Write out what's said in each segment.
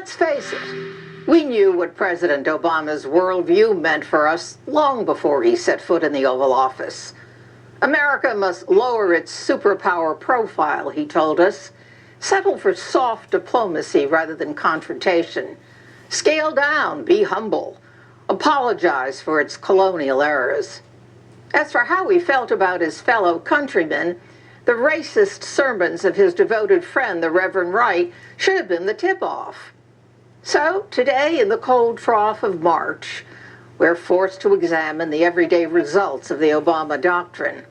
Let's face it, we knew what President Obama's worldview meant for us long before he set foot in the Oval Office. America must lower its superpower profile, he told us, settle for soft diplomacy rather than confrontation, scale down, be humble, apologize for its colonial errors. As for how he felt about his fellow countrymen, the racist sermons of his devoted friend, the Reverend Wright, should have been the tip-off. So, today, in the cold trough of March, we're forced to examine the everyday results of the Obama doctrine.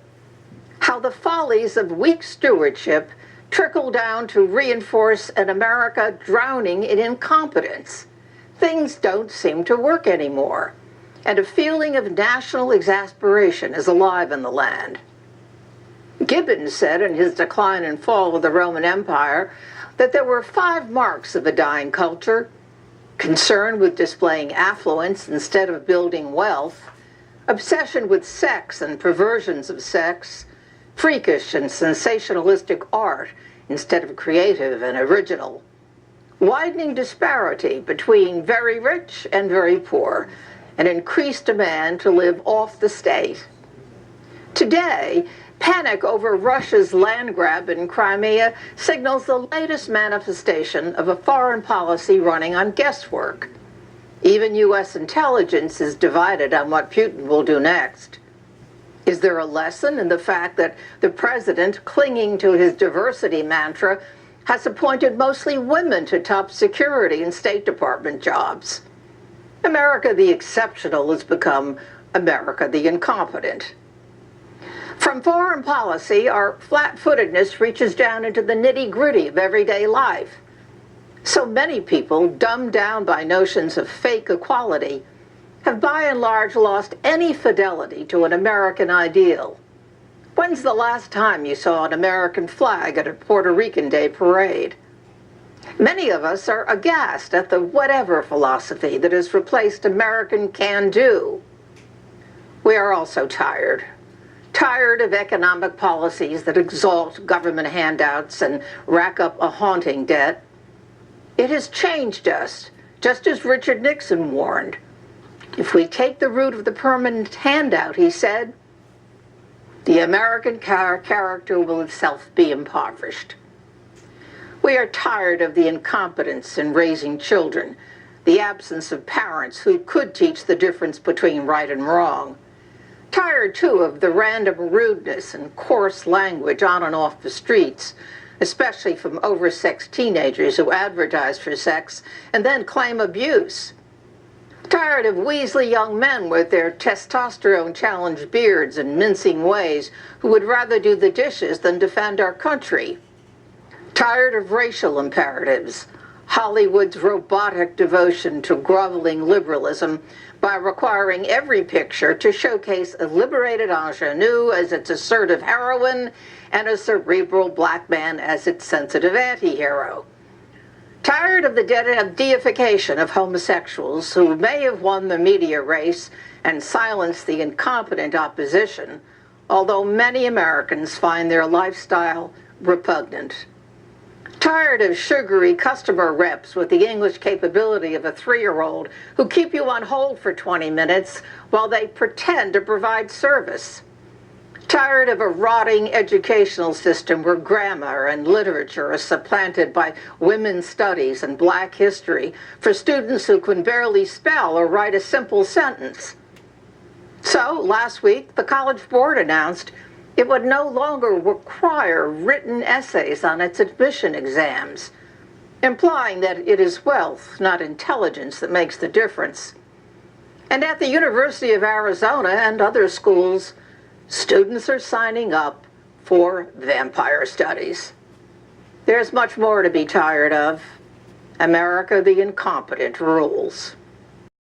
How the follies of weak stewardship trickle down to reinforce an America drowning in incompetence. Things don't seem to work anymore, and a feeling of national exasperation is alive in the land. Gibbon said in his Decline and Fall of the Roman Empire that there were 5 marks of a dying culture: concern with displaying affluence instead of building wealth, obsession with sex and perversions of sex, freakish and sensationalistic art instead of creative and original, widening disparity between very rich and very poor, and increased demand to live off the state. Today, panic over Russia's land grab in Crimea signals the latest manifestation of a foreign policy running on guesswork. Even U.S. intelligence is divided on what Putin will do next. Is there a lesson in the fact that the president, clinging to his diversity mantra, has appointed mostly women to top security and State Department jobs? America the exceptional has become America the incompetent. From foreign policy, our flat-footedness reaches down into the nitty-gritty of everyday life. So many people, dumbed down by notions of fake equality, have by and large lost any fidelity to an American ideal. When's the last time you saw an American flag at a Puerto Rican Day parade? Many of us are aghast at the whatever philosophy that has replaced American can-do. We are also tired of economic policies that exalt government handouts and rack up a haunting debt. It has changed us, just as Richard Nixon warned. If we take the route of the permanent handout, he said, the American character will itself be impoverished. We are tired of the incompetence in raising children, the absence of parents who could teach the difference between right and wrong. Tired, too, of the random rudeness and coarse language on and off the streets, especially from oversexed teenagers who advertise for sex and then claim abuse. Tired of weaselly young men with their testosterone-challenged beards and mincing ways who would rather do the dishes than defend our country. Tired of racial imperatives, Hollywood's robotic devotion to groveling liberalism by requiring every picture to showcase a liberated ingenue as its assertive heroine and a cerebral black man as its sensitive anti-hero. Tired of the deification of homosexuals who may have won the media race and silenced the incompetent opposition, although many Americans find their lifestyle repugnant. Tired of sugary customer reps with the English capability of a 3-year-old who keep you on hold for 20 minutes while they pretend to provide service. Tired of a rotting educational system where grammar and literature are supplanted by women's studies and black history for students who can barely spell or write a simple sentence. So, last week, the College Board announced it would no longer require written essays on its admission exams, implying that it is wealth, not intelligence, that makes the difference. And at the University of Arizona and other schools, students are signing up for vampire studies. There's much more to be tired of. America the incompetent rules.